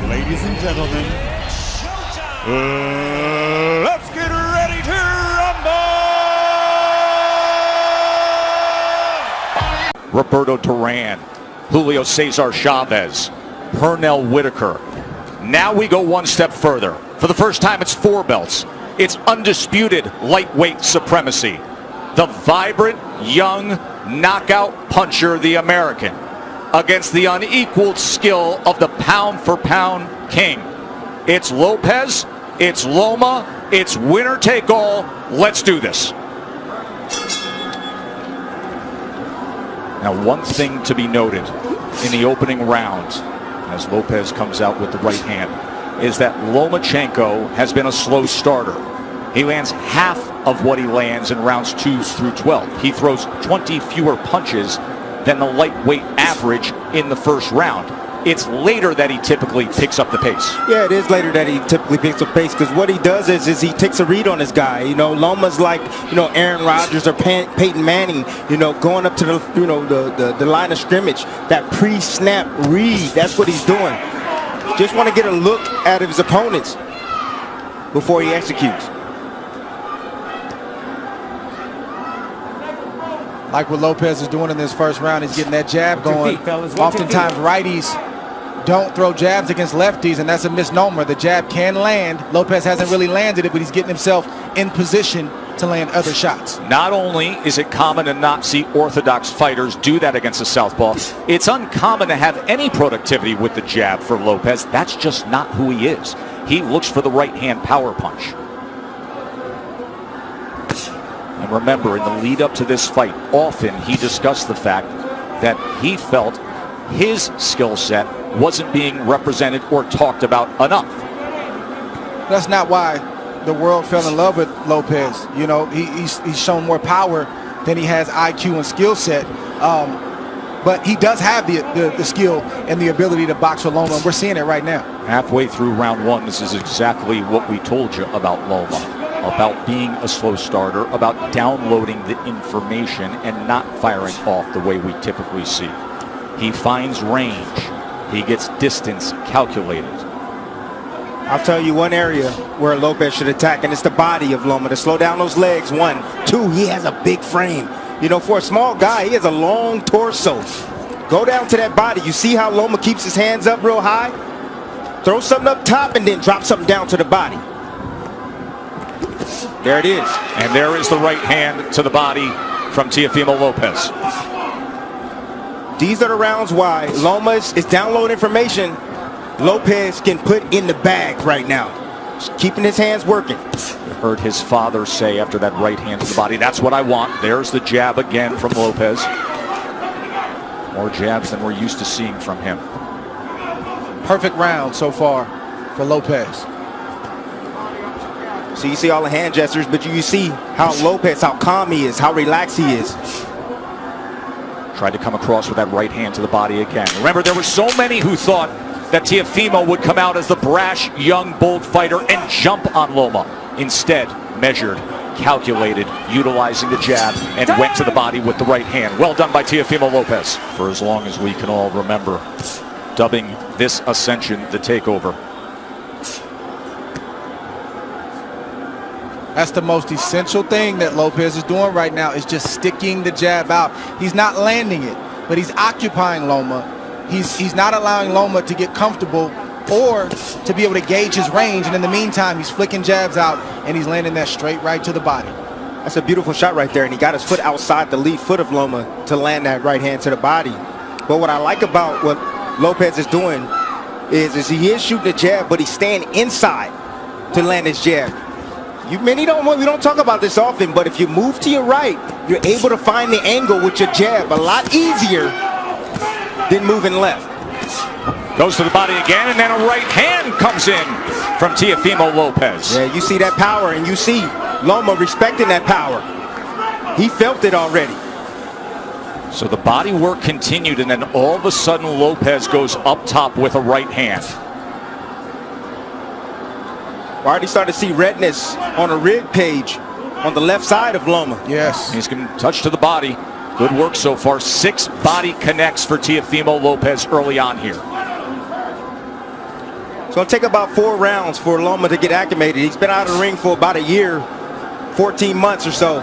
Ladies and gentlemen, let's get ready to rumble! Roberto Duran, Julio Cesar Chavez, Pernell Whitaker. Now we go one step further. For the first time, it's 4 belts. It's undisputed lightweight supremacy. The vibrant, young, knockout puncher, the American, against the unequaled skill of the pound-for-pound king. It's Lopez, it's Loma, it's winner take all. Let's do this. Now, one thing to be noted in the opening round, as Lopez comes out with the right hand, is that Lomachenko has been a slow starter. He lands half of what he lands in rounds 2 through 12. He throws 20 fewer punches than the lightweight average in the first round. It's later that he typically picks up the pace. Yeah, it is later that he typically picks up pace, because what he does is he takes a read on his guy. You know, Loma's like, you know, Aaron Rodgers or Peyton Manning, you know, going up to the, you know, the line of scrimmage. That pre-snap read, that's what he's doing. Just want to get a look at his opponents before he executes. Like what Lopez is doing in this first round, he's getting that jab going. Oftentimes righties don't throw jabs against lefties, and that's a misnomer. The jab can land. Lopez hasn't really landed it, but he's getting himself in position to land other shots. Not only is it common to not see orthodox fighters do that against a southpaw, it's uncommon to have any productivity with the jab for Lopez. That's just not who he is. He looks for the right hand power punch. And remember, in the lead up to this fight, often he discussed the fact that he felt his skill set wasn't being represented or talked about enough. That's not why the world fell in love with Lopez. You know, he's shown more power than he has IQ and skill set. But he does have the skill and the ability to box with Loma, and we're seeing it right now. Halfway through round 1, this is exactly what we told you about Loma. About being a slow starter, about downloading the information and not firing off the way we typically see. He finds range. He gets distance calculated. I'll tell you one area where Lopez should attack, and it's the body of Loma, to slow down those legs. 1, 2, he has a big frame. You know, for a small guy, he has a long torso. Go down to that body. You see how Loma keeps his hands up real high? Throw something up top and then drop something down to the body. There it is. And there is the right hand to the body from Teofimo Lopez. These are the rounds why Loma is downloading information Lopez can put in the bag right now. Just keeping his hands working. You heard his father say after that right hand to the body, that's what I want. There's the jab again from Lopez. More jabs than we're used to seeing from him. Perfect round so far for Lopez. So you see all the hand gestures, but you see how Lopez, how calm he is, how relaxed he is. Tried to come across with that right hand to the body again. Remember, there were so many who thought that Teofimo would come out as the brash, young, bold fighter and jump on Loma. Instead, measured, calculated, utilizing the jab, and went to the body with the right hand. Well done by Teofimo Lopez. For as long as we can all remember, dubbing this ascension the takeover. That's the most essential thing that Lopez is doing right now, is just sticking the jab out. He's not landing it, but he's occupying Loma. He's not allowing Loma to get comfortable or to be able to gauge his range. And in the meantime, he's flicking jabs out and he's landing that straight right to the body. That's a beautiful shot right there. And he got his foot outside the lead foot of Loma to land that right hand to the body. But what I like about what Lopez is doing is he is shooting the jab, but he's staying inside to land his jab. We don't talk about this often, but if you move to your right, you're able to find the angle with your jab a lot easier than moving left. Goes to the body again, and then a right hand comes in from Teofimo Lopez. Yeah, you see that power, and you see Loma respecting that power. He felt it already. So the body work continued, and then all of a sudden Lopez goes up top with a right hand. We're already starting to see redness on a rib cage on the left side of Loma. Yes. He's going to touch to the body. Good work so far. 6 body connects for Teofimo Lopez early on here. It's going to take about 4 rounds for Loma to get acclimated. He's been out of the ring for about a year, 14 months or so.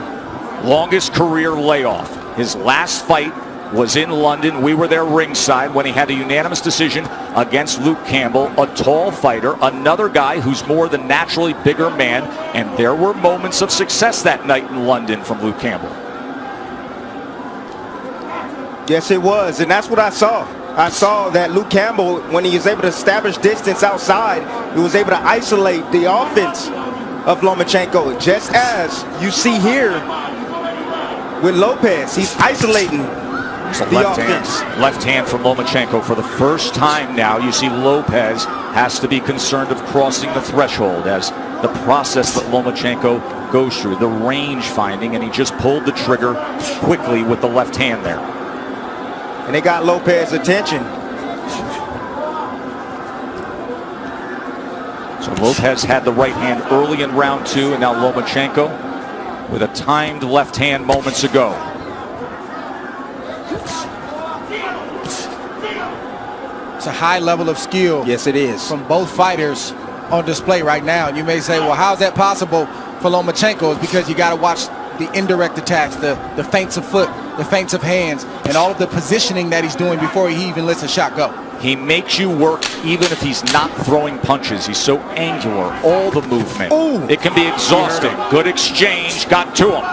Longest career layoff. His last fight was in London. We were there ringside when he had a unanimous decision against Luke Campbell, a tall fighter, another guy who's more than naturally bigger man, and there were moments of success that night in London from Luke Campbell. Yes, it was, and that's what I saw. I saw that Luke Campbell, when he was able to establish distance outside, he was able to isolate the offense of Lomachenko, just as you see here with Lopez. He's isolating the offense. Left hand from Lomachenko. For the first time now, you see Lopez has to be concerned of crossing the threshold as the process that Lomachenko goes through, the range finding, and he just pulled the trigger quickly with the left hand there. And they got Lopez's attention. So Lopez had the right hand early in round 2, and now Lomachenko with a timed left hand moments ago. It's a high level of skill. Yes, it is. From both fighters on display right now. And you may say, well, how's that possible for Lomachenko? It's because you got to watch the indirect attacks, the feints of foot, the feints of hands, and all of the positioning that he's doing before he even lets a shot go. He makes you work even if he's not throwing punches. He's so angular, all the movement. Ooh. It can be exhausting. Good exchange, got to him.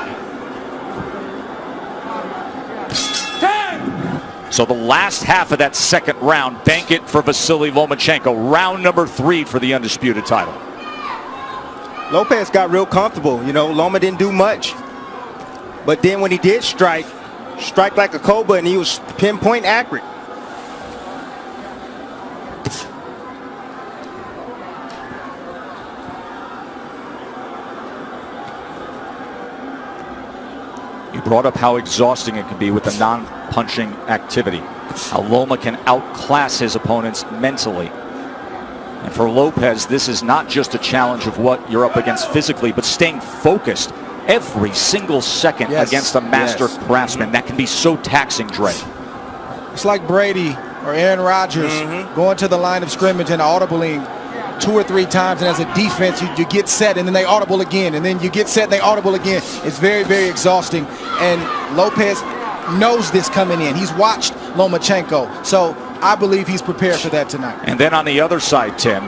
So the last half of that second round, bank it for Vasiliy Lomachenko. Round number 3 for the undisputed title. Lopez got real comfortable. You know, Loma didn't do much. But then when he did strike like a cobra, and he was pinpoint accurate. You brought up how exhausting it can be with the non-punching activity. How Loma can outclass his opponents mentally. And for Lopez, this is not just a challenge of what you're up against physically, but staying focused every single second against a master craftsman. That can be so taxing, Dre. It's like Brady or Aaron Rodgers going to the line of scrimmage and audibling 2 or 3 times, and as a defense you get set and then they audible again, and then you get set and they audible again. It's very, very exhausting, and Lopez knows this coming in. He's watched Lomachenko, so I believe he's prepared for that tonight. And then on the other side, Tim,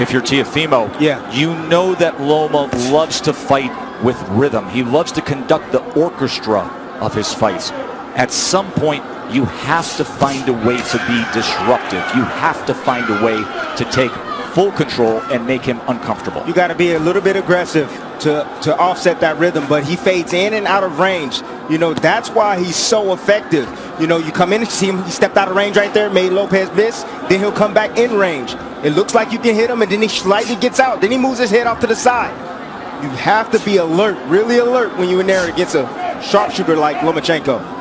if you're Teofimo, you know that Loma loves to fight with rhythm. He loves to conduct the orchestra of his fights. At some point, you have to find a way to be disruptive. You have to find a way to take full control and make him uncomfortable. You got to be a little bit aggressive to offset that rhythm, but he fades in and out of range. You know, that's why he's so effective. You know, you come in and see him, he stepped out of range right there, made Lopez miss, then he'll come back in range. It looks like you can hit him, and then he slightly gets out. Then he moves his head off to the side. You have to be alert, really alert, when you're in there against a sharpshooter like Lomachenko.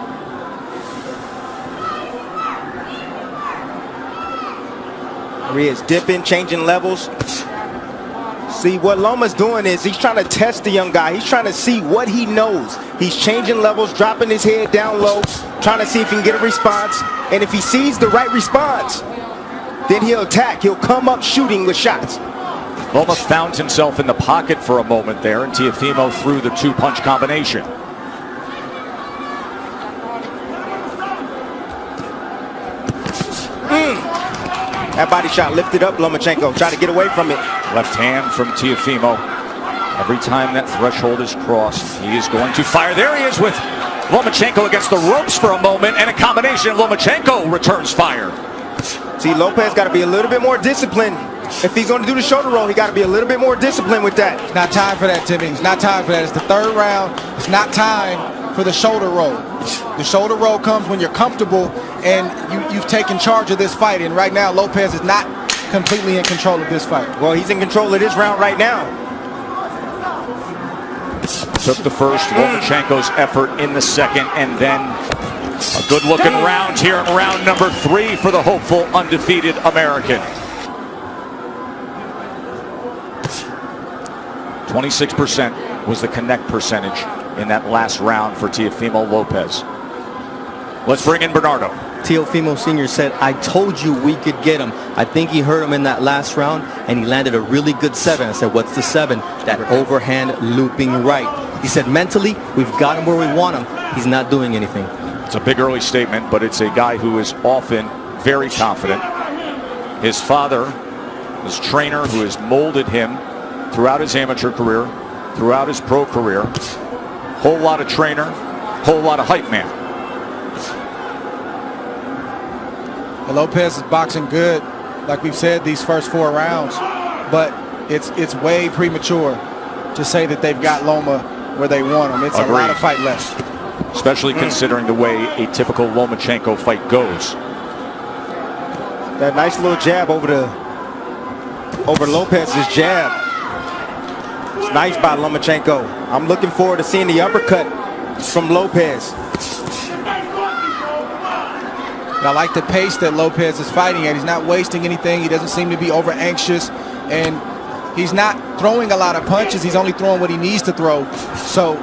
There he is, dipping, changing levels. See, what Loma's doing is he's trying to test the young guy. He's trying to see what he knows. He's changing levels, dropping his head down low, trying to see if he can get a response. And if he sees the right response, then he'll attack. He'll come up shooting with shots. Loma found himself in the pocket for a moment there, and Teofimo threw the 2-punch combination. That body shot lifted up Lomachenko, trying to get away from it. Left hand from Teofimo. Every time that threshold is crossed, he is going to fire. There he is with Lomachenko against the ropes for a moment, and a combination. Lomachenko returns fire. See, Lopez got to be a little bit more disciplined. If he's going to do the shoulder roll, he got to be a little bit more disciplined with that. It's not time for that, Timmy. It's not time for that. It's the 3rd round. It's not time for the shoulder roll. The shoulder roll comes when you're comfortable and you've taken charge of this fight. And right now, Lopez is not completely in control of this fight. Well, he's in control of this round right now. Took the first, Lomachenko's effort in the second, and then a good-looking round here in round number 3 for the hopeful undefeated American. 26% was the connect percentage in that last round for Teofimo Lopez. Let's bring in Bernardo. Teofimo Sr. said, I told you we could get him. I think he hurt him in that last round, and he landed a really good 7. I said, what's the 7? That overhand looping right. He said, mentally, we've got him where we want him. He's not doing anything. It's a big early statement, but it's a guy who is often very confident. His father, his trainer, who has molded him throughout his amateur career, throughout his pro career. Whole lot of trainer, whole lot of hype man. Well, Lopez is boxing good, like we've said, these first 4 rounds, but it's way premature to say that they've got Loma where they want him. It's a lot of fight left. Especially considering the way a typical Lomachenko fight goes. That nice little jab over Lopez's jab. It's nice by Lomachenko. I'm looking forward to seeing the uppercut from Lopez. And I like the pace that Lopez is fighting at. He's not wasting anything. He doesn't seem to be over anxious, and he's not throwing a lot of punches. He's only throwing what he needs to throw. So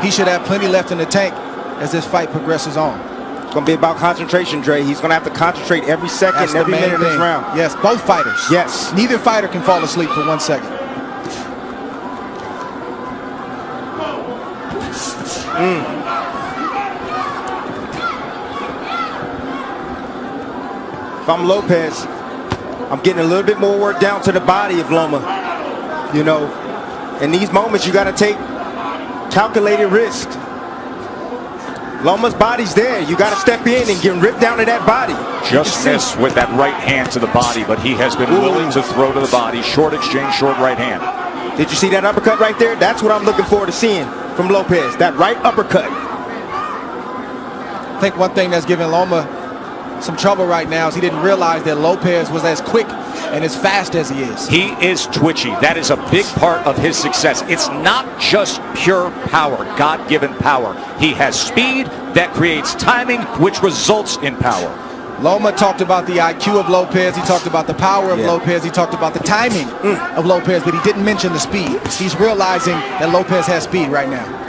he should have plenty left in the tank as this fight progresses on. It's going to be about concentration, Dre. He's going to have to concentrate every second, every minute of this round. Yes, both fighters. Yes. Neither fighter can fall asleep for 1 second. If I'm Lopez, I'm getting a little bit more work down to the body of Loma. You know, in these moments, you got to take calculated risk. Loma's body's there. You got to step in and get ripped down to that body. Just missed with that right hand to the body, but he has been willing to throw to the body. Short exchange, short right hand. Did you see that uppercut right there? That's what I'm looking forward to seeing from Lopez. That right uppercut. I think one thing that's giving Loma some trouble right now is he didn't realize that Lopez was as quick and as fast as he is. He is twitchy. That is a big part of his success. It's not just pure power, God-given power. He has speed that creates timing, which results in power. Loma talked about the IQ of Lopez. He talked about the power of Lopez. He talked about the timing of Lopez, but he didn't mention the speed. He's realizing that Lopez has speed right now.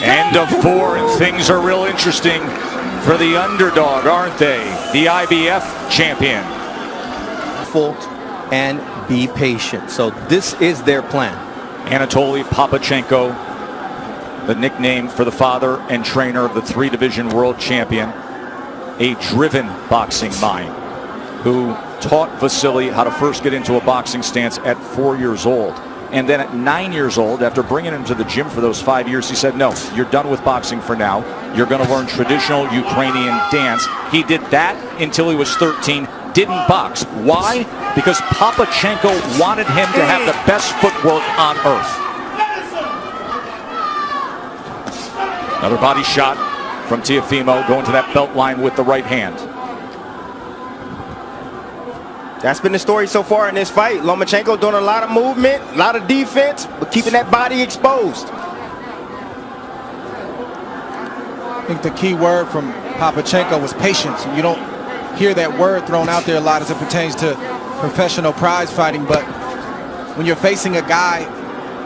End of 4, and things are real interesting for the underdog, aren't they? The IBF champion. And be patient. So this is their plan. Anatoly Papachenko, the nickname for the father and trainer of the 3-division world champion, a driven boxing mind who taught Vasiliy how to first get into a boxing stance at 4 years old. And then at 9 years old, after bringing him to the gym for those 5 years, he said, no, you're done with boxing for now. You're going to learn traditional Ukrainian dance. He did that until he was 13, didn't box. Why? Because Papachenko wanted him to have the best footwork on earth. Another body shot from Teofimo, going to that belt line with the right hand. That's been the story so far in this fight. Lomachenko doing a lot of movement, a lot of defense, but keeping that body exposed. I think the key word from Papachenko was patience. You don't hear that word thrown out there a lot as it pertains to professional prize fighting, but when you're facing a guy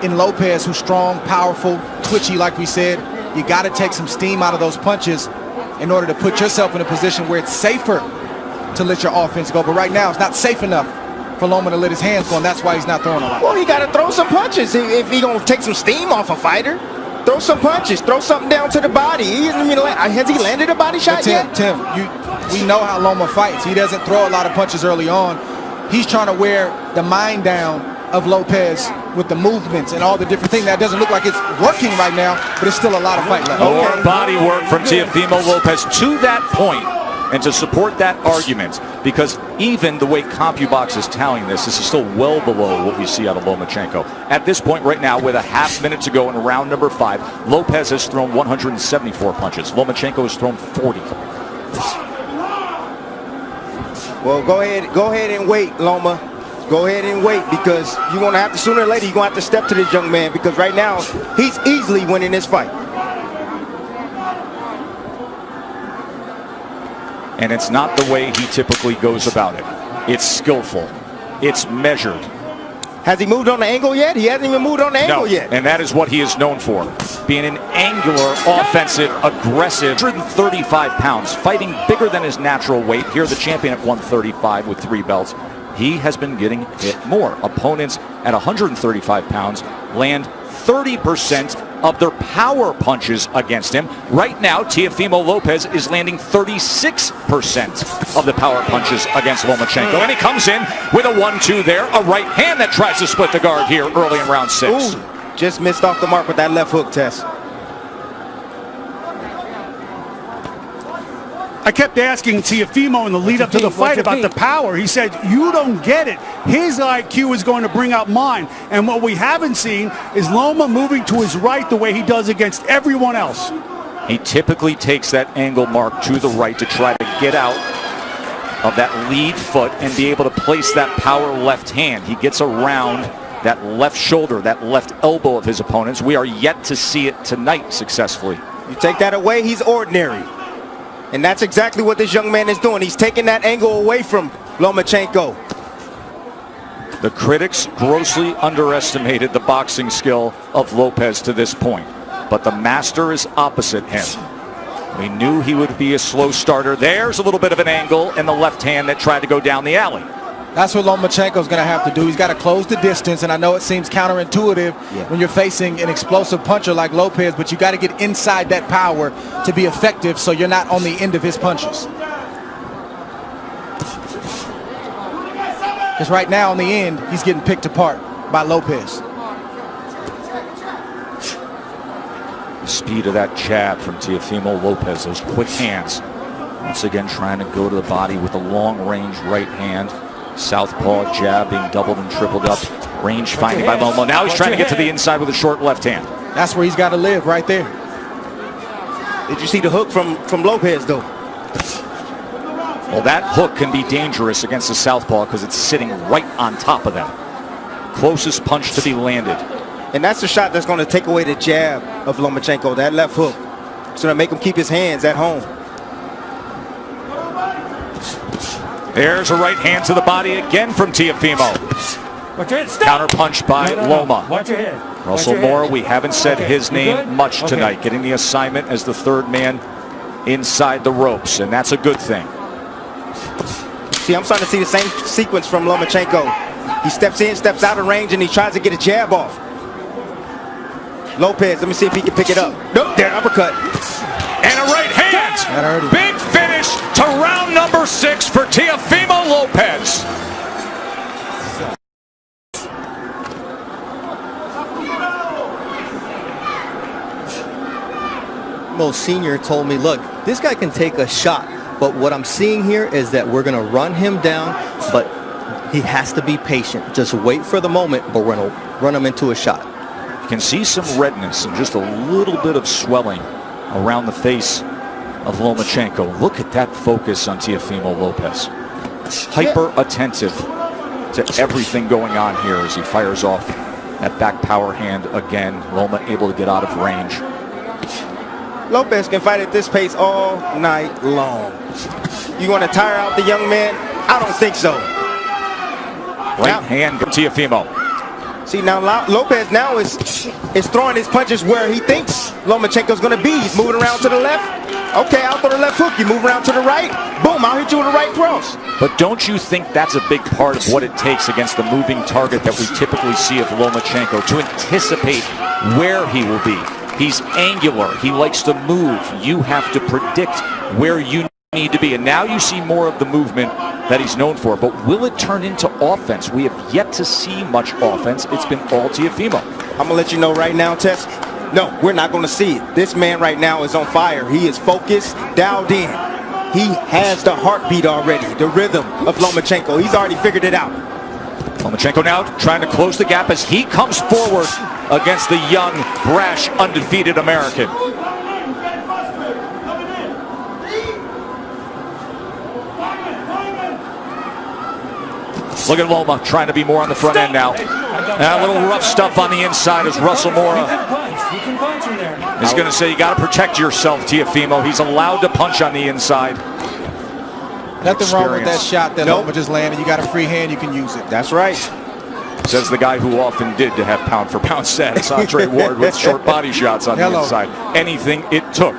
in Lopez who's strong, powerful, twitchy, like we said, you got to take some steam out of those punches in order to put yourself in a position where it's safer to let your offense go. But right now, it's not safe enough for Loma to let his hands go, and that's why he's not throwing a lot. Well, he got to throw some punches if he going to take some steam off a fighter. Throw some punches. Throw something down to the body. Has he landed a body shot yet? Tim, we know how Loma fights. He doesn't throw a lot of punches early on. He's trying to wear the mind down of Lopez with the movements and all the different things. That doesn't look like it's working right now, but it's still a lot of fight left. More body work from Teofimo Lopez to that point. And to support that argument, because even the way CompuBox is tallying this is still well below what we see out of Lomachenko. At this point right now, with a half minute to go in round number 5, Lopez has thrown 174 punches. Lomachenko has thrown 40. Well, go ahead and wait, Loma. Go ahead and wait, because you're going to have to, sooner or later, you're going to have to step to this young man, because right now, he's easily winning this fight. And it's not the way he typically goes about it. It's skillful. It's measured. Has he moved on the angle yet? He hasn't even moved on the angle yet. And that is what he is known for. Being an angular, offensive, aggressive, 135 pounds, fighting bigger than his natural weight. Here the champion at 135 with 3 belts. He has been getting hit more. Opponents at 135 pounds land 30% of their power punches against him. Right now, Teofimo Lopez is landing 36% of the power punches against Lomachenko. And he comes in with a 1-2 there. A right hand that tries to split the guard here early in round 6. Ooh, just missed off the mark with that left hook, Tess. I kept asking Teofimo in the lead up to the fight about the power. He said, you don't get it. His IQ is going to bring out mine. And what we haven't seen is Loma moving to his right the way he does against everyone else. He typically takes that angle mark to the right to try to get out of that lead foot and be able to place that power left hand. He gets around that left shoulder, that left elbow of his opponents. We are yet to see it tonight successfully. You take that away, he's ordinary. And that's exactly what this young man is doing. He's taking that angle away from Lomachenko. The critics grossly underestimated the boxing skill of Lopez to this point. But the master is opposite him. We knew he would be a slow starter. There's a little bit of an angle in the left hand that tried to go down the alley. That's what Lomachenko's going to have to do. He's got to close the distance, and I know it seems counterintuitive when you're facing an explosive puncher like Lopez, but you got to get inside that power to be effective so you're not on the end of his punches. Because right now, in the end, he's getting picked apart by Lopez. The speed of that jab from Teofimo Lopez, those quick hands. Once again, trying to go to the body with a long-range right hand. Southpaw jab being doubled and tripled up. Range finding by Loma. Now he's trying to get to the inside with a short left hand. That's where he's got to live, right there. Did you see the hook from Lopez, though? Well, that hook can be dangerous against the southpaw because it's sitting right on top of them. Closest punch to be landed. And that's the shot that's going to take away the jab of Lomachenko, that left hook. It's going to make him keep his hands at home. There's a right hand to the body again from Teofimo. Counter punch by Loma. Watch your head. Russell Moore, we haven't said his name much tonight. Getting the assignment as the third man inside the ropes, and that's a good thing. See, I'm starting to see the same sequence from Lomachenko. He steps in, steps out of range, and he tries to get a jab off. Lopez, let me see if he can pick it up. Nope, there, uppercut. And a right hand. Big finish to round number 6 for Teofimo Lopez. Mo Sr. told me, look, this guy can take a shot, but what I'm seeing here is that we're going to run him down, but he has to be patient. Just wait for the moment, but we're going to run him into a shot. You can see some redness and just a little bit of swelling around the face of Lomachenko. Look at that focus on Teofimo Lopez. Hyper attentive to everything going on here as he fires off that back power hand again. Loma able to get out of range. Lopez can fight at this pace all night long. You want to tire out the young man? I don't think so. Right hand from Teofimo. See, now Lopez now is throwing his punches where he thinks Lomachenko's going to be. He's moving around to the left. Okay, I'll throw the left hook. You move around to the right. Boom, I'll hit you with a right cross. But don't you think that's a big part of what it takes against the moving target that we typically see of Lomachenko, to anticipate where he will be? He's angular. He likes to move. You have to predict where you need to be. And now you see more of the movement that he's known for. But will it turn into offense? We have yet to see much offense. It's been all Teofimo. I'm going to let you know right now, Tess. No, we're not going to see it. This man right now is on fire. He is focused, dialed in. He has the heartbeat already, the rhythm of Lomachenko. He's already figured it out. Lomachenko now trying to close the gap as he comes forward against the young, brash, undefeated American. Look at Loma trying to be more on the front end now. A little rough stuff on the inside as Russell Moore is going to say you got to protect yourself, Teofimo. He's allowed to punch on the inside. Nothing wrong with that shot that Loma just landed. You got a free hand, you can use it. That's right. Says the guy who often did to have pound-for-pound status, Andre Ward, with short body shots on the inside. Anything it took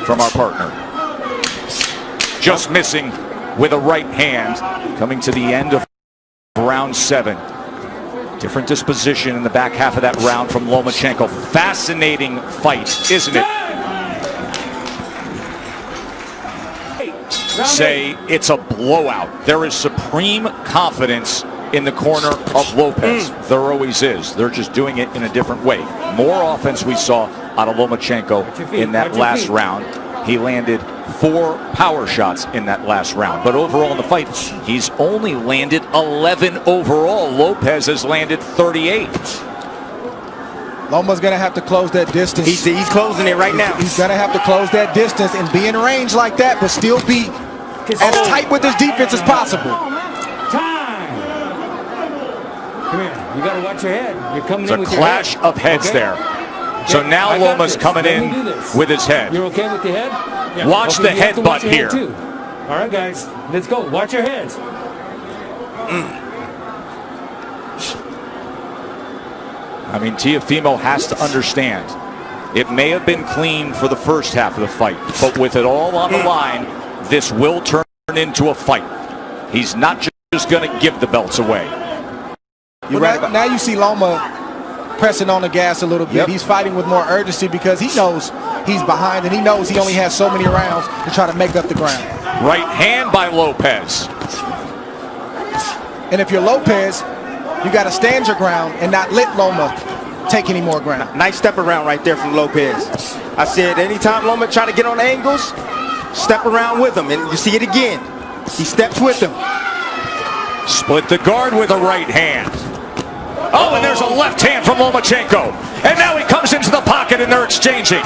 from our partner. Just missing with a right hand. Coming to the end of round 7. Different disposition in the back half of that round from Lomachenko. Fascinating fight, isn't it? Say it's a blowout. There is supreme confidence in the corner of Lopez. There always is. They're just doing it in a different way. More offense we saw out of Lomachenko in that last round. He landed 4 power shots in that last round. But overall in the fight, he's only landed 11 overall. Lopez has landed 38. Loma's going to have to close that distance. He's closing it right now. He's going to have to close that distance and be in range like that, but still be as tight with his defense as possible. Time. Come here. You got to watch your head. You're coming It's in a with clash your head. of heads there. So now I got Loma's this. coming Let me in do this. with his head. You're okay with the head? Yeah. Watch the you have to watch headbutt your head here. too. All right, guys. Let's go. Watch your heads. I mean, Teofimo has to understand. It may have been clean for the first half of the fight, but with it all on the line, this will turn into a fight. He's not just going to give the belts away. Now you see Loma pressing on the gas a little bit. He's fighting with more urgency because he knows he's behind and he knows he only has so many rounds to try to make up the ground. Right hand by Lopez. And if you're Lopez, you got to stand your ground and not let Loma take any more ground. Nice step around right there from Lopez. I said anytime Loma try to get on angles, step around with him. And you see it again. He steps with him. Split the guard with a right hand. Oh, and there's a left hand from Lomachenko. And now he comes into the pocket and they're exchanging.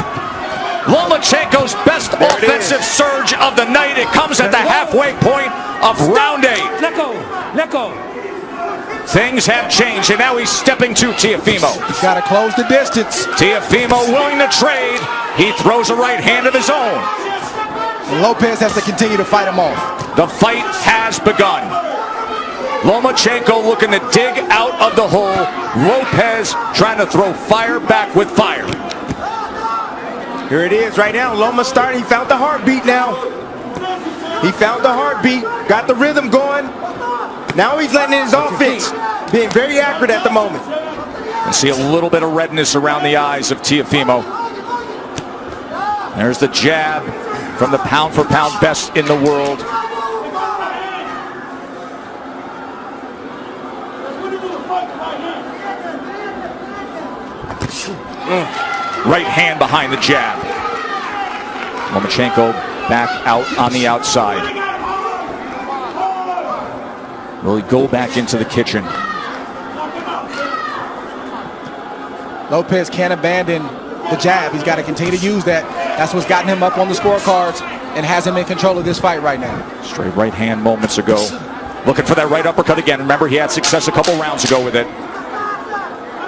Lomachenko's best offensive surge of the night. It comes at the halfway point of round 8. Let go. Let go. Things have changed, and now he's stepping to Teofimo. He's got to close the distance. Teofimo willing to trade. He throws a right hand of his own. And Lopez has to continue to fight him off. The fight has begun. Lomachenko looking to dig out of the hole. Lopez trying to throw fire back with fire. Here it is right now. Loma started. He found the heartbeat now. He found the heartbeat. Got the rhythm going. Now he's letting in his offense. Being very accurate at the moment. I see a little bit of redness around the eyes of Teofimo. There's the jab from the pound-for-pound best in the world. Right hand behind the jab. Lomachenko back out on the outside. Will he go back into the kitchen? Lopez can't abandon the jab. He's got to continue to use that. That's what's gotten him up on the scorecards and has him in control of this fight right now. Straight right hand moments ago. Looking for that right uppercut again. Remember, he had success a couple rounds ago with it.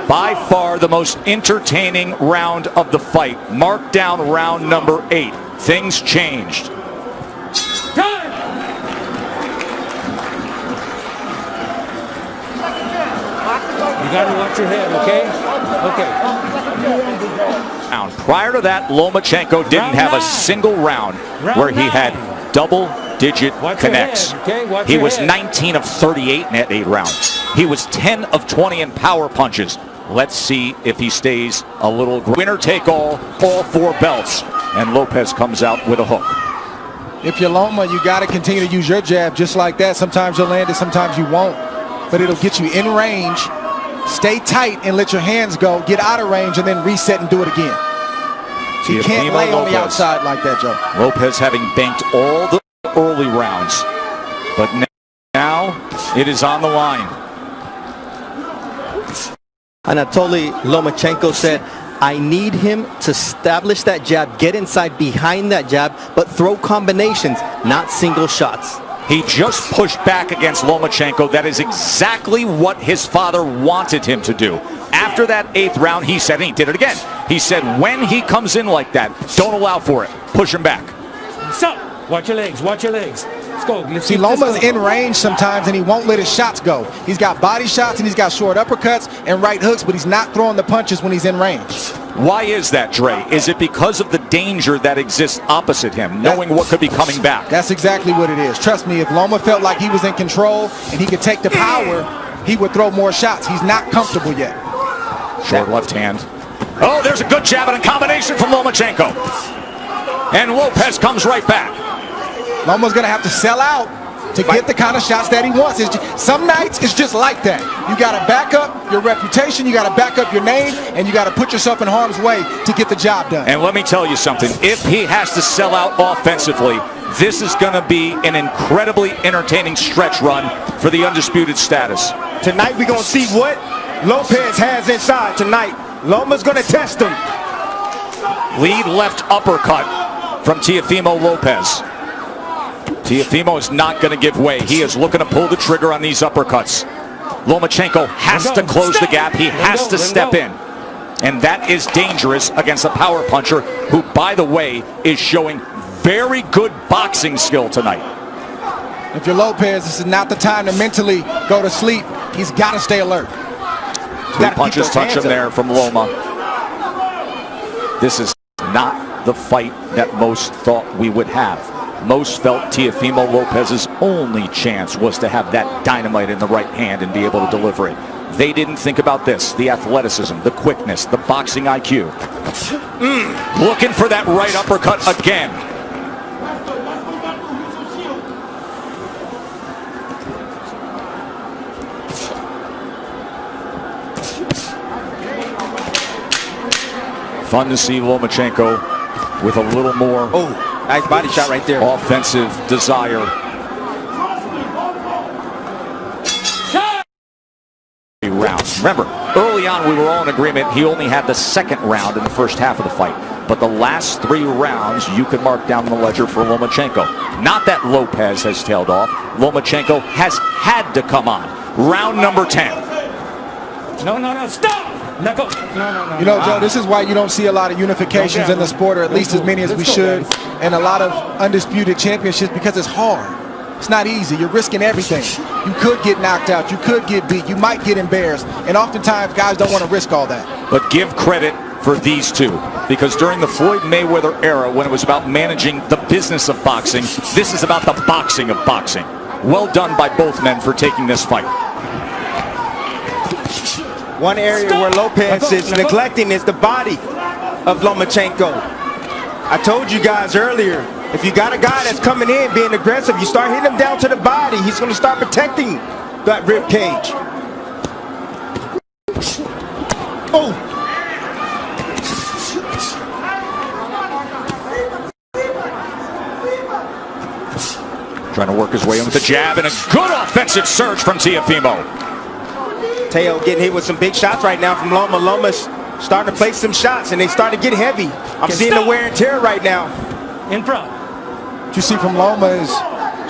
By far the most entertaining round of the fight. Mark down round number 8. Things changed. You got to watch your head, okay? Okay. Prior to that, Lomachenko didn't have a single round where he had double-digit connects. He was 19 of 38 in that 8 rounds. He was 10 of 20 in power punches. Let's see if he stays a little. Winner take all 4 belts. And Lopez comes out with a hook. If you're Loma, you got to continue to use your jab just like that. Sometimes you'll land it, sometimes you won't. But it'll get you in range. Stay tight and let your hands go. Get out of range and then reset and do it again. So you can't lay on the outside like that, Joe. Lopez having banked all the early rounds. But now it is on the line. Anatoly Lomachenko said, I need him to establish that jab, get inside behind that jab, but throw combinations, not single shots. He just pushed back against Lomachenko. That is exactly what his father wanted him to do. After that 8th round, he said, and he did it again. He said, when he comes in like that, don't allow for it. Push him back. Stop. Watch your legs. Watch your legs. Let's go. Let's See, keep this Loma's going. in range sometimes, and he won't let his shots go. He's got body shots, and he's got short uppercuts and right hooks, but he's not throwing the punches when he's in range. Why is that, Dre? Is it because of the danger that exists opposite him, knowing what could be coming back? That's exactly what it is. Trust me, if Loma felt like he was in control and he could take the power, he would throw more shots. He's not comfortable yet. Short left hand. Oh, there's a good jab and a combination from Lomachenko. And Lopez comes right back. Loma's going to have to sell out to get the kind of shots that he wants. Some nights it's just like that. You got to back up your reputation, you got to back up your name, and you got to put yourself in harm's way to get the job done. And let me tell you something. If he has to sell out offensively, this is going to be an incredibly entertaining stretch run for the undisputed status. Tonight we're going to see what Lopez has inside tonight. Loma's going to test him. Lead left uppercut from Teofimo Lopez. Teofimo is not going to give way. He is looking to pull the trigger on these uppercuts. Lomachenko has to close the gap. He has to step in. And that is dangerous against a power puncher who, by the way, is showing very good boxing skill tonight. If you're Lopez, this is not the time to mentally go to sleep. He's got to stay alert. Three punches touch him there from Loma. This is not the fight that most thought we would have. Most felt Teofimo Lopez's only chance was to have that dynamite in the right hand and be able to deliver it. They didn't think about this, the athleticism, the quickness, the boxing IQ. Looking for that right uppercut again. Fun to see Lomachenko with a little more Nice body shot right there. offensive desire. Rounds. Remember, early on we were all in agreement he only had the second round in the first half of the fight. But the last 3 rounds you could mark down the ledger for Lomachenko. Not that Lopez has tailed off. Lomachenko has had to come on. Round number 10. No, stop! No. You know, Joe, this is why you don't see a lot of unifications in the sport, or at least as many as we should, and a lot of undisputed championships, because it's hard. It's not easy. You're risking everything. You could get knocked out. You could get beat. You might get embarrassed. And oftentimes, guys don't want to risk all that. But give credit for these two, because during the Floyd Mayweather era, when it was about managing the business of boxing, this is about the boxing of boxing. Well done by both men for taking this fight. One area where Lopez is neglecting is the body of Lomachenko. I told you guys earlier, if you got a guy that's coming in being aggressive, you start hitting him down to the body, he's going to start protecting that rib cage. Trying to work his way in with the jab and a good offensive surge from Teofimo. Teo getting hit with some big shots right now from Loma. Loma's starting to place some shots, and they start to get heavy. I'm seeing the wear and tear right now. In front. What you see from Loma is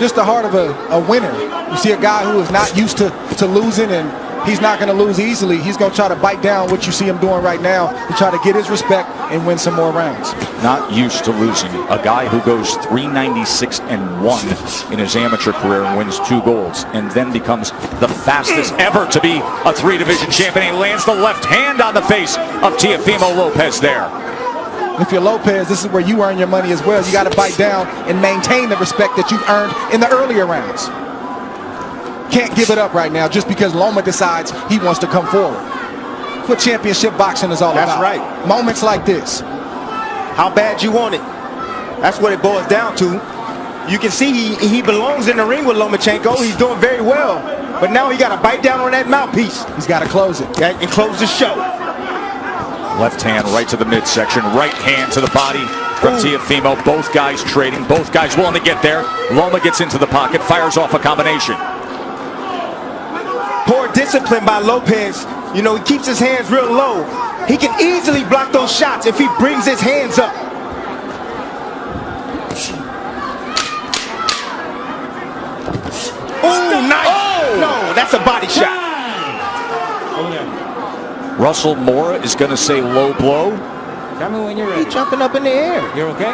just the heart of a winner. You see a guy who is not used to losing, and he's not going to lose easily. He's going to try to bite down what you see him doing right now to try to get his respect and win some more rounds. Not used to losing. A guy who goes 396-1 in his amateur career and wins 2 golds, and then becomes the fastest ever to be a 3-division champion. He lands the left hand on the face of Teofimo Lopez there. If you're Lopez, this is where you earn your money as well. You got to bite down and maintain the respect that you've earned in the earlier rounds. Can't give it up right now just because Loma decides he wants to come forward. That's what championship boxing is all about. That's right. Moments like this. How bad you want it. That's what it boils down to. You can see he belongs in the ring with Lomachenko. He's doing very well. But now he got to bite down on that mouthpiece. He's got to close it. And close the show. Left hand right to the midsection. Right hand to the body from Teofimo. Both guys trading. Both guys willing to get there. Loma gets into the pocket. Fires off a combination. Poor discipline by Lopez. You know, he keeps his hands real low. He can easily block those shots if he brings his hands up. Oh, nice. Oh. No, that's a body shot. Russell Mora is going to say low blow. Tell me when you're ready. He's jumping up in the air. You're okay?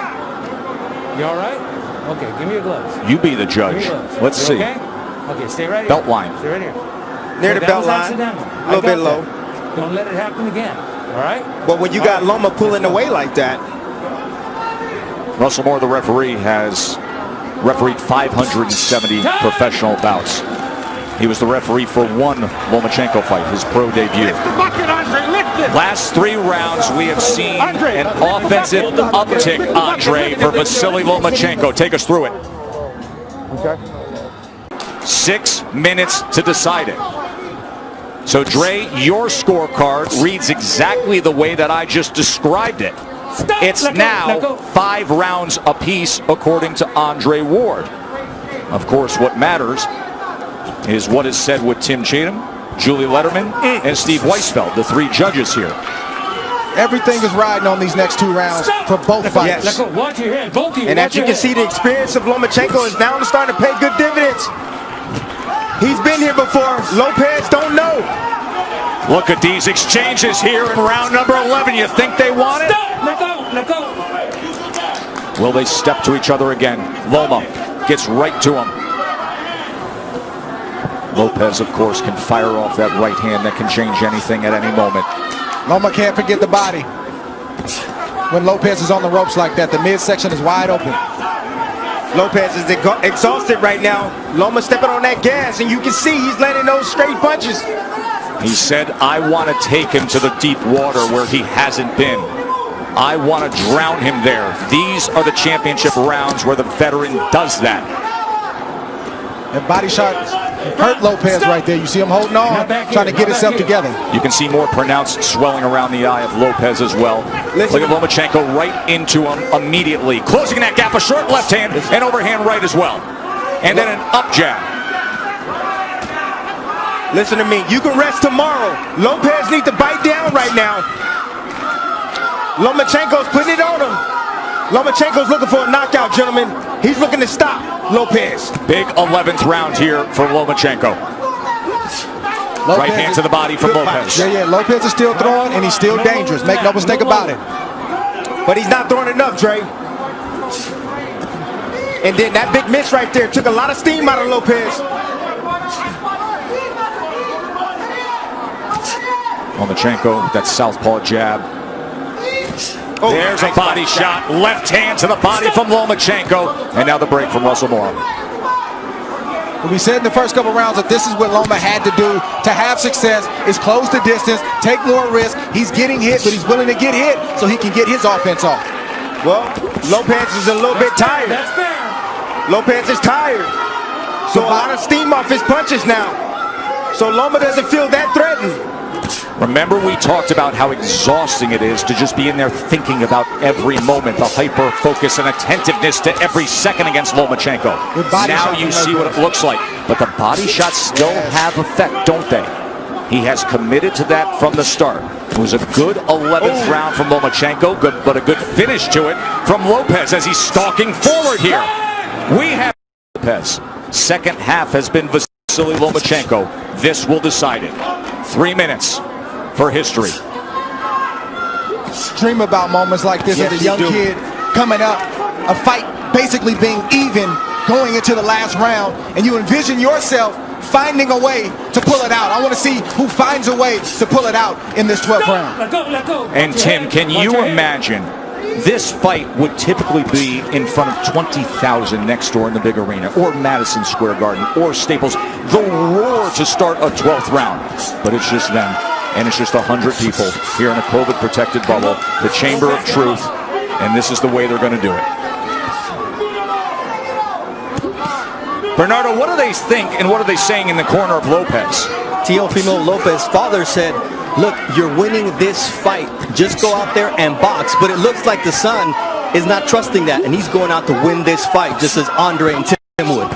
You all right? Okay, give me your gloves. You be the judge. Let's see. Okay? Okay, stay right here. Belt line. Stay right here. Near the That belt was line. accidental. A little bit low. Don't let it happen again. All right? But when you got Loma pulling away like that. Russell Moore, the referee, has refereed 570 professional bouts. He was the referee for one Lomachenko fight, his pro debut. Last 3 rounds, we have seen an offensive uptick, Andre, for Vasiliy Lomachenko. Take us through it. Okay. 6 minutes to decide it. So, Dre, your scorecard reads exactly the way that I just described it. It's now 5 rounds apiece, according to Andre Ward. Of course, what matters is what is said with Tim Cheatham, Julie Letterman, and Steve Weisfeld, the 3 judges here. Everything is riding on these next 2 rounds for both fighters. Yes. Watch your head. Both of you. And as you can see, the experience of Lomachenko is now starting to pay good dividends. He's been here before. Lopez don't know. Look at these exchanges here in round number 11. You think they want it? Stop! Let go! Let go! Will they step to each other again? Loma gets right to him. Lopez, of course, can fire off that right hand that can change anything at any moment. Loma can't forget the body. When Lopez is on the ropes like that, the midsection is wide open. Lopez is exhausted right now. Loma stepping on that gas, and you can see he's landing those straight punches. He said, I want to take him to the deep water where he hasn't been. I want to drown him there. These are the championship rounds where the veteran does that. And body shot hurt Lopez right there. You see him holding on, trying to get himself together. You can see more pronounced swelling around the eye of Lopez as well. Look at Lomachenko right into him immediately. Closing that gap, a short left hand and overhand right as well. And then an up jab. Listen to me, you can rest tomorrow. Lopez needs to bite down right now. Lomachenko's putting it on him. Lomachenko's looking for a knockout, gentlemen. He's looking to stop Lopez. Big 11th round here for Lomachenko. Right hand to the body from Lopez. Yeah, Lopez is still throwing, and he's still dangerous. Make no mistake about it. But he's not throwing enough, Dre. And then that big miss right there took a lot of steam out of Lopez. Lomachenko, that southpaw jab. Oh, there's a body shot. Left hand to the body from Lomachenko. And now the break from Russell Moore. We said in the first couple rounds that this is what Loma had to do to have success, is close the distance, take more risk. He's getting hit, but he's willing to get hit so he can get his offense off. Well, Lopez is a little bit tired. That's fair. Lopez is tired. So a lot of steam off his punches now. So Loma doesn't feel that threatened. Remember, we talked about how exhausting it is to just be in there thinking about every moment, the hyper focus and attentiveness to every second against Lomachenko. Now you see what it looks like. But the body shots still have effect, don't they? He has committed to that from the start. It was a good 11th round from Lomachenko, but a good finish to it from Lopez as he's stalking forward here. We have Lopez. Second half has been Vasiliy Lomachenko. This will decide it. 3 minutes for history. Dream about moments like this as a young kid coming up, a fight basically being even going into the last round, and you envision yourself finding a way to pull it out. I want to see who finds a way to pull it out in this 12th round. Let go. And Tim, can you imagine this fight would typically be in front of 20,000 next door in the big arena, or Madison Square Garden, or Staples. The roar to start a 12th round. But it's just them. And it's just 100 people here in a COVID-protected bubble, the Chamber of Truth, and this is the way they're going to do it. Bernardo, what do they think and what are they saying in the corner of Lopez? Teofimo Lopez's father said, look, you're winning this fight. Just go out there and box. But it looks like the son is not trusting that, and he's going out to win this fight, just as Andre and Tim would.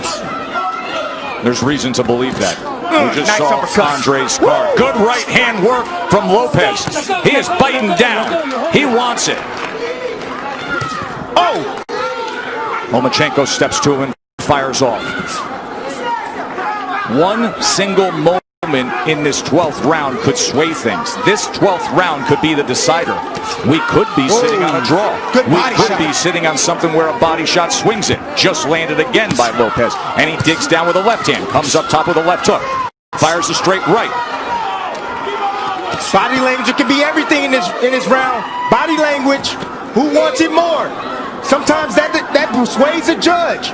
There's reason to believe that. We just saw Andre's card. Good right hand work from Lopez. He is biting down. He wants it. Oh! Lomachenko steps to him and fires off. One single moment in this 12th round could sway things. This 12th round could be the decider. We could be sitting on a draw. We could be sitting on something where a body shot swings it. Just landed again by Lopez. And he digs down with a left hand. Comes up top with a left hook. Fires a straight right. Body language can be everything in this round. Body language. Who wants it more? Sometimes that persuades a judge.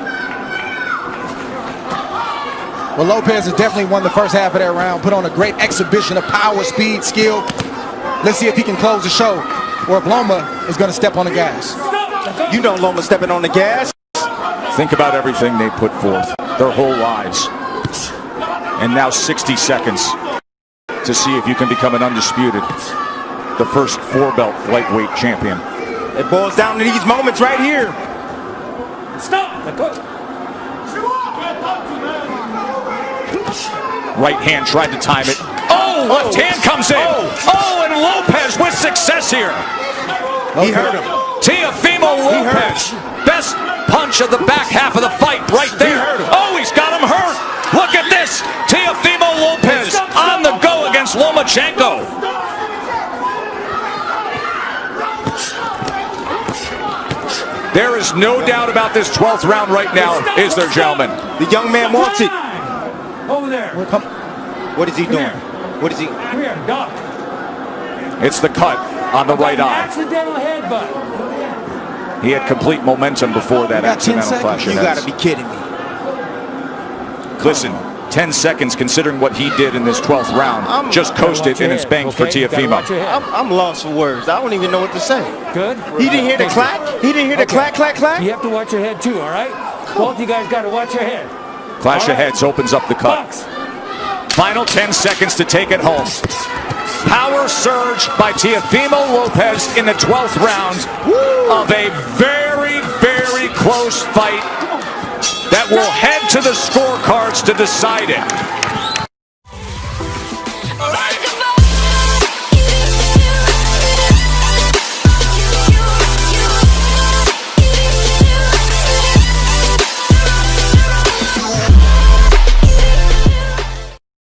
Well, Lopez has definitely won the first half of that round. Put on a great exhibition of power, speed, skill. Let's see if he can close the show, or if Loma is going to step on the gas. You know Loma stepping on the gas. Think about everything they put forth, their whole lives. And now 60 seconds to see if you can become an undisputed, the first 4-belt lightweight champion. It boils down to these moments right here. Stop! Right hand tried to time it. Oh, left hand comes in. Oh, and Lopez with success here. He hurt him. Teofimo Lopez. Best punch of the back half of the fight right there. Oh, he's got him hurt. Look at this. Teofimo Lopez on the go against Lomachenko. There is no doubt about this 12th round right now, is there, gentlemen? The young man wants it. Over there. What is he doing? What is he? Come here, Doc. It's the cut on the right eye. Accidental headbutt. He had complete momentum before that accidental clash of You heads. got to be kidding me. Listen, 10 seconds considering what he did in this 12th round. Just coasted and it's banked for Teofimo. I'm lost for words. I don't even know what to say. Good. He didn't hear the clack? He didn't hear the clack, clack, clack? You have to watch your head too, all right? Both you guys got to watch your head. Clash of heads opens up the cut. Box. Final 10 seconds to take it home. Power surge by Teofimo Lopez in the 12th round of a very, very close fight that will head to the scorecards to decide it.